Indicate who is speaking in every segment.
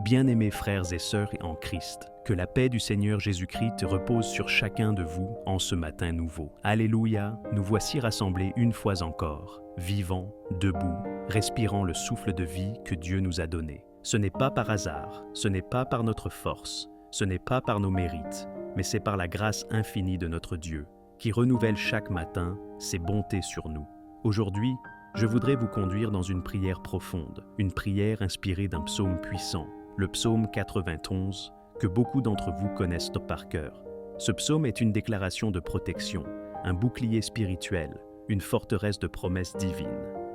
Speaker 1: Bien-aimés frères et sœurs en Christ, que la paix du Seigneur Jésus-Christ repose sur chacun de vous en ce matin nouveau. Alléluia, nous voici rassemblés une fois encore, vivants, debout, respirant le souffle de vie que Dieu nous a donné. Ce n'est pas par hasard, ce n'est pas par notre force, ce n'est pas par nos mérites, mais c'est par la grâce infinie de notre Dieu, qui renouvelle chaque matin ses bontés sur nous. Aujourd'hui, je voudrais vous conduire dans une prière profonde, une prière inspirée d'un psaume puissant, le psaume 91, que beaucoup d'entre vous connaissent par cœur. Ce psaume est une déclaration de protection, un bouclier spirituel, une forteresse de promesses divines.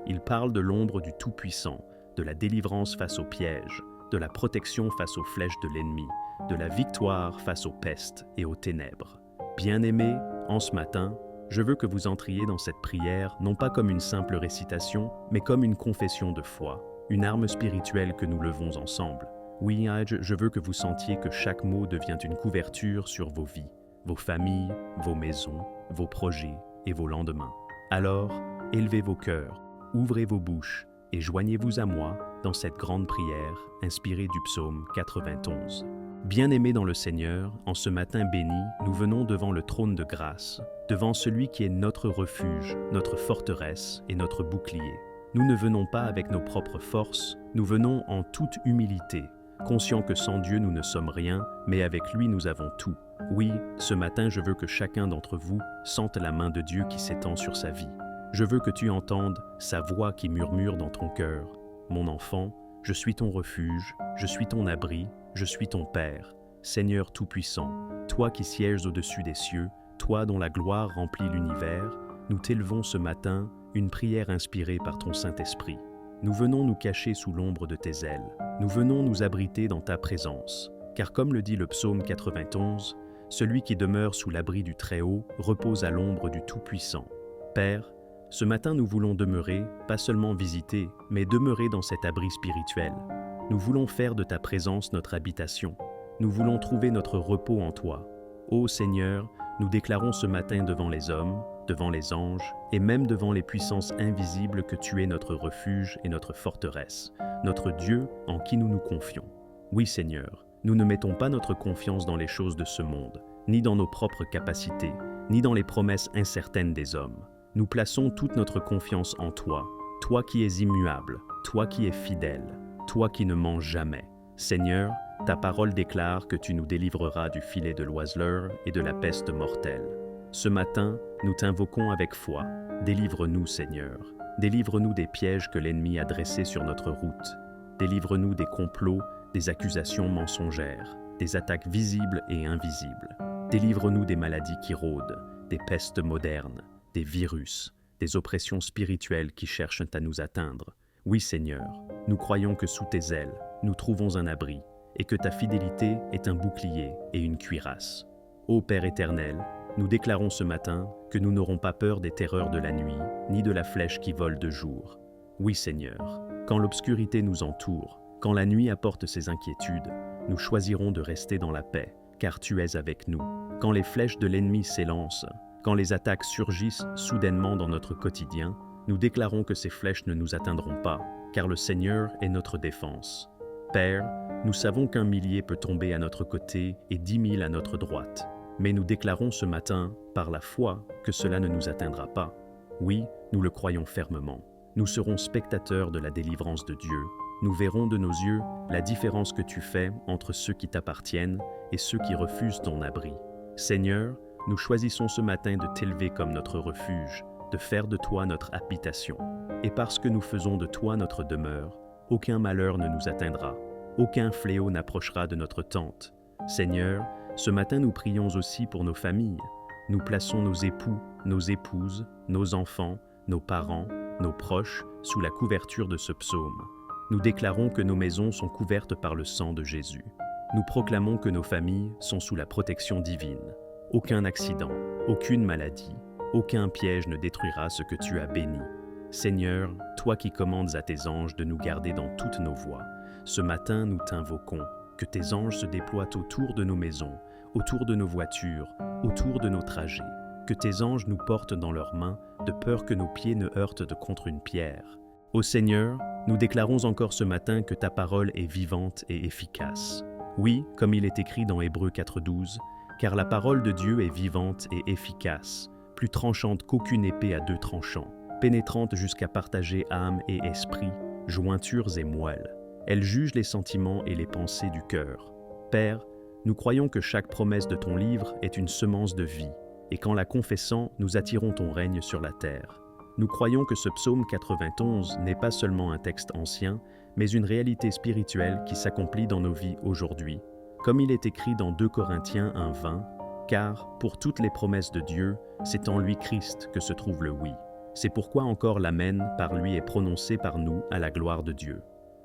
Speaker 1: Il parle de l'ombre du Tout-Puissant, de la délivrance face aux pièges, de la protection face aux flèches de l'ennemi, de la victoire face aux pestes et aux ténèbres. Bien-aimés, en ce matin, je veux que vous entriez dans cette prière non pas comme une simple récitation, mais comme une confession de foi, une arme spirituelle que nous levons ensemble. Oui, je veux que vous sentiez que chaque mot devient une couverture sur vos vies, vos familles, vos maisons, vos projets et vos lendemains. Alors, élevez vos cœurs, ouvrez vos bouches et joignez-vous à moi dans cette grande prière inspirée du psaume 91. Bien-aimés dans le Seigneur, en ce matin béni, nous venons devant le trône de grâce, devant celui qui est notre refuge, notre forteresse et notre bouclier. Nous ne venons pas avec nos propres forces, nous venons en toute humilité, conscients que sans Dieu nous ne sommes rien, mais avec lui nous avons tout. Oui, ce matin je veux que chacun d'entre vous sente la main de Dieu qui s'étend sur sa vie. Je veux que tu entendes sa voix qui murmure dans ton cœur. Mon enfant, je suis ton refuge, je suis ton abri, je suis ton Père. Seigneur Tout-Puissant, toi qui sièges au-dessus des cieux, toi dont la gloire remplit l'univers, nous t'élevons ce matin une prière inspirée par ton Saint-Esprit. Nous venons nous cacher sous l'ombre de tes ailes. Nous venons nous abriter dans ta présence. Car comme le dit le psaume 91, celui qui demeure sous l'abri du Très-Haut repose à l'ombre du Tout-Puissant. Père, ce matin nous voulons demeurer, pas seulement visiter, mais demeurer dans cet abri spirituel. Nous voulons faire de ta présence notre habitation. Nous voulons trouver notre repos en toi. Ô Seigneur, nous déclarons ce matin devant les hommes, devant les anges et même devant les puissances invisibles que tu es notre refuge et notre forteresse, notre Dieu en qui nous nous confions. Oui Seigneur, nous ne mettons pas notre confiance dans les choses de ce monde, ni dans nos propres capacités, ni dans les promesses incertaines des hommes. Nous plaçons toute notre confiance en toi, toi qui es immuable, toi qui es fidèle, toi qui ne mens jamais. Seigneur, ta parole déclare que tu nous délivreras du filet de l'oiseleur et de la peste mortelle. Ce matin, nous t'invoquons avec foi. Délivre-nous, Seigneur. Délivre-nous des pièges que l'ennemi a dressés sur notre route. Délivre-nous des complots, des accusations mensongères, des attaques visibles et invisibles. Délivre-nous des maladies qui rôdent, des pestes modernes, des virus, des oppressions spirituelles qui cherchent à nous atteindre. Oui, Seigneur, nous croyons que sous tes ailes, nous trouvons un abri, et que ta fidélité est un bouclier et une cuirasse. Ô Père éternel, nous déclarons ce matin que nous n'aurons pas peur des terreurs de la nuit, ni de la flèche qui vole de jour. Oui Seigneur, quand l'obscurité nous entoure, quand la nuit apporte ses inquiétudes, nous choisirons de rester dans la paix, car tu es avec nous. Quand les flèches de l'ennemi s'élancent, quand les attaques surgissent soudainement dans notre quotidien, nous déclarons que ces flèches ne nous atteindront pas, car le Seigneur est notre défense. Père, nous savons qu'un millier peut tomber à notre côté et 10 000 à notre droite. Mais nous déclarons ce matin, par la foi, que cela ne nous atteindra pas. Oui, nous le croyons fermement. Nous serons spectateurs de la délivrance de Dieu. Nous verrons de nos yeux la différence que tu fais entre ceux qui t'appartiennent et ceux qui refusent ton abri. Seigneur, nous choisissons ce matin de t'élever comme notre refuge, de faire de toi notre habitation. Et parce que nous faisons de toi notre demeure, aucun malheur ne nous atteindra, aucun fléau n'approchera de notre tente. Seigneur, ce matin nous prions aussi pour nos familles. Nous plaçons nos époux, nos épouses, nos enfants, nos parents, nos proches sous la couverture de ce psaume. Nous déclarons que nos maisons sont couvertes par le sang de Jésus. Nous proclamons que nos familles sont sous la protection divine. Aucun accident, aucune maladie, aucun piège ne détruira ce que tu as béni. Seigneur, toi qui commandes à tes anges de nous garder dans toutes nos voies, ce matin nous t'invoquons, que tes anges se déploient autour de nos maisons, autour de nos voitures, autour de nos trajets, que tes anges nous portent dans leurs mains, de peur que nos pieds ne heurtent contre une pierre. Ô Seigneur, nous déclarons encore ce matin que ta parole est vivante et efficace. Oui, comme il est écrit dans Hébreux 4:12, car la parole de Dieu est vivante et efficace, plus tranchante qu'aucune épée à deux tranchants, pénétrante jusqu'à partager âme et esprit, jointures et moelles. Elle juge les sentiments et les pensées du cœur. Père, nous croyons que chaque promesse de ton livre est une semence de vie, et qu'en la confessant, nous attirons ton règne sur la terre. Nous croyons que ce psaume 91 n'est pas seulement un texte ancien, mais une réalité spirituelle qui s'accomplit dans nos vies aujourd'hui. Comme il est écrit dans 2 Corinthiens 1:20, car, pour toutes les promesses de Dieu, c'est en lui Christ que se trouve le oui. C'est pourquoi encore l'Amen par lui est prononcé par nous à la gloire de Dieu.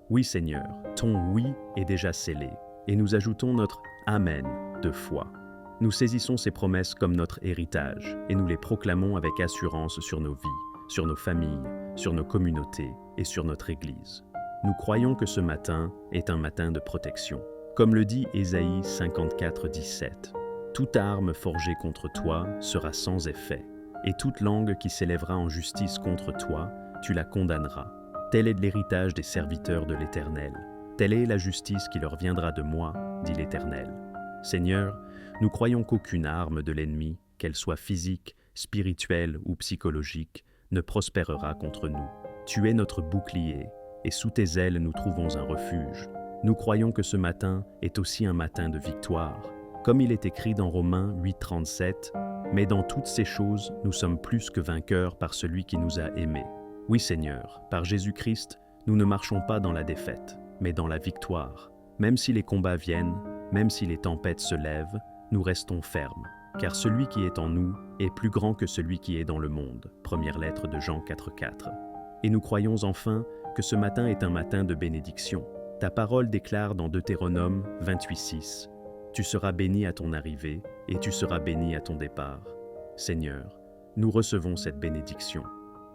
Speaker 1: Oui Seigneur, ton oui est déjà scellé, et nous ajoutons notre Amen de foi. Nous saisissons ces promesses comme notre héritage, et nous les proclamons avec assurance sur nos vies, sur nos familles, sur nos communautés et sur notre Église. Nous croyons que ce matin est un matin de protection. Comme le dit Ésaïe 54:17, « Toute arme forgée contre toi sera sans effet, et toute langue qui s'élèvera en justice contre toi, tu la condamneras. Tel est l'héritage des serviteurs de l'Éternel. Telle est la justice qui leur viendra de moi, dit l'Éternel. » Seigneur, nous croyons qu'aucune arme de l'ennemi, qu'elle soit physique, spirituelle ou psychologique, ne prospérera contre nous. Tu es notre bouclier, et sous tes ailes nous trouvons un refuge. Nous croyons que ce matin est aussi un matin de victoire. Comme il est écrit dans Romains 8:37, « Mais dans toutes ces choses, nous sommes plus que vainqueurs par celui qui nous a aimés. » Oui Seigneur, par Jésus-Christ, nous ne marchons pas dans la défaite, mais dans la victoire. Même si les combats viennent, même si les tempêtes se lèvent, nous restons fermes, car celui qui est en nous est plus grand que celui qui est dans le monde. Première lettre de Jean 4:4. Et nous croyons enfin que ce matin est un matin de bénédiction. Ta parole déclare dans Deutéronome 28:6, « Tu seras béni à ton arrivée et tu seras béni à ton départ. » Seigneur, nous recevons cette bénédiction.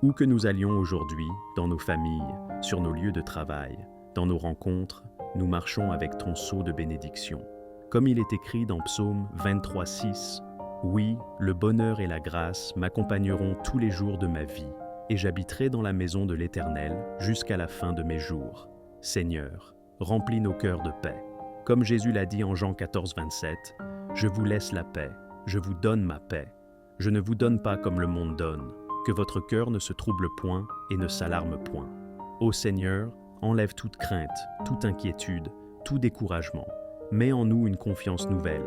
Speaker 1: Où que nous allions aujourd'hui, dans nos familles, sur nos lieux de travail, dans nos rencontres, nous marchons avec ton sceau de bénédiction. Comme il est écrit dans Psaume 23:6, « Oui, le bonheur et la grâce m'accompagneront tous les jours de ma vie, et j'habiterai dans la maison de l'Éternel jusqu'à la fin de mes jours. Seigneur, remplis nos cœurs de paix. » Comme Jésus l'a dit en Jean 14:27, « Je vous laisse la paix, je vous donne ma paix. Je ne vous donne pas comme le monde donne, que votre cœur ne se trouble point et ne s'alarme point. Ô Seigneur, enlève toute crainte, toute inquiétude, tout découragement. Mets en nous une confiance nouvelle.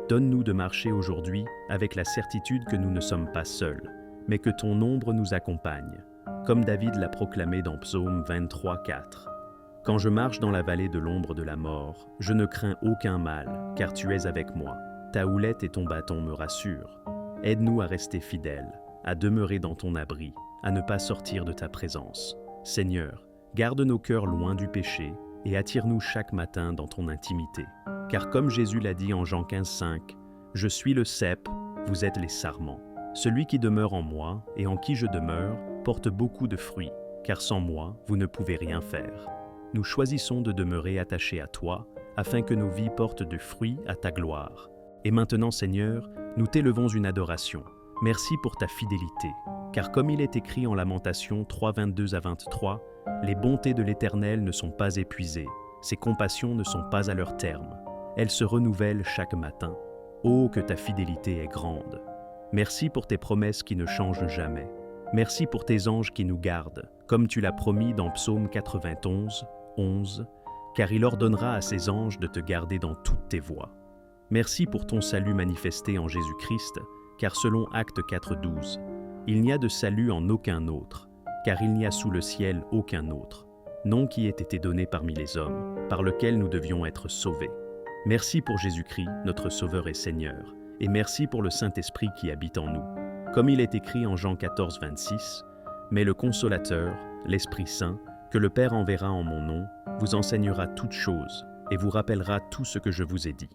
Speaker 1: Donne-nous de marcher aujourd'hui avec la certitude que nous ne sommes pas seuls, mais que ton ombre nous accompagne, comme David l'a proclamé dans Psaume 23:4. « Quand je marche dans la vallée de l'ombre de la mort, je ne crains aucun mal, car tu es avec moi. Ta houlette et ton bâton me rassurent. Aide-nous à rester fidèles, à demeurer dans ton abri, à ne pas sortir de ta présence. Seigneur, garde nos cœurs loin du péché et attire-nous chaque matin dans ton intimité. Car comme Jésus l'a dit en Jean 15:5, « Je suis le cep, vous êtes les sarments. Celui qui demeure en moi et en qui je demeure porte beaucoup de fruits, car sans moi, vous ne pouvez rien faire. » Nous choisissons de demeurer attachés à toi, afin que nos vies portent de fruits à ta gloire. Et maintenant, Seigneur, nous t'élevons une adoration. Merci pour ta fidélité, car comme il est écrit en Lamentations 3:22-23, « Les bontés de l'Éternel ne sont pas épuisées, ses compassions ne sont pas à leur terme. Elles se renouvellent chaque matin. Oh, que ta fidélité est grande! Merci pour tes promesses qui ne changent jamais. Merci pour tes anges qui nous gardent, comme tu l'as promis dans Psaume 91:11, car il ordonnera à ses anges de te garder dans toutes tes voies. Merci pour ton salut manifesté en Jésus-Christ, car selon Actes 4:12, il n'y a de salut en aucun autre, car il n'y a sous le ciel aucun autre, nom qui ait été donné parmi les hommes, par lequel nous devions être sauvés. Merci pour Jésus-Christ, notre Sauveur et Seigneur, et merci pour le Saint-Esprit qui habite en nous. Comme il est écrit en Jean 14:26, « Mais le Consolateur, l'Esprit Saint, que le Père enverra en mon nom, vous enseignera toutes choses et vous rappellera tout ce que je vous ai dit.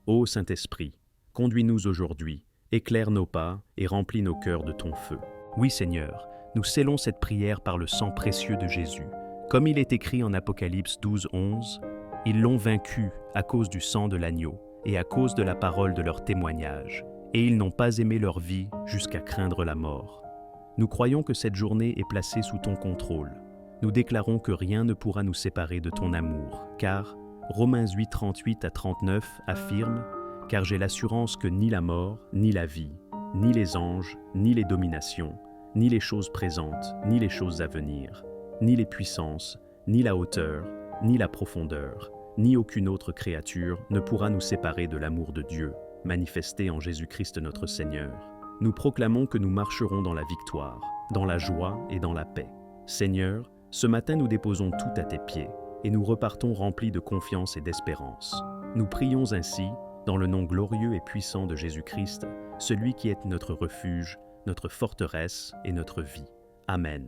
Speaker 1: Ô Saint-Esprit, conduis-nous aujourd'hui, éclaire nos pas et remplis nos cœurs de ton feu. » Oui Seigneur, nous scellons cette prière par le sang précieux de Jésus. Comme il est écrit en Apocalypse 12:11, « Ils l'ont vaincu à cause du sang de l'agneau et à cause de la parole de leur témoignage, et ils n'ont pas aimé leur vie jusqu'à craindre la mort. » Nous croyons que cette journée est placée sous ton contrôle. nous déclarons que rien ne pourra nous séparer de ton amour, car Romains 8, 38 à 39 affirme « Car j'ai l'assurance que ni la mort, ni la vie, ni les anges, ni les dominations, ni les choses présentes, ni les choses à venir, ni les puissances, ni la hauteur, ni la profondeur, ni aucune autre créature ne pourra nous séparer de l'amour de Dieu, manifesté en Jésus-Christ notre Seigneur. Nous proclamons que nous marcherons dans la victoire, dans la joie et dans la paix. Seigneur, ce matin nous déposons tout à tes pieds et nous repartons remplis de confiance et d'espérance. Nous prions ainsi, dans le nom glorieux et puissant de Jésus-Christ, celui qui est notre refuge, notre forteresse et notre vie. Amen.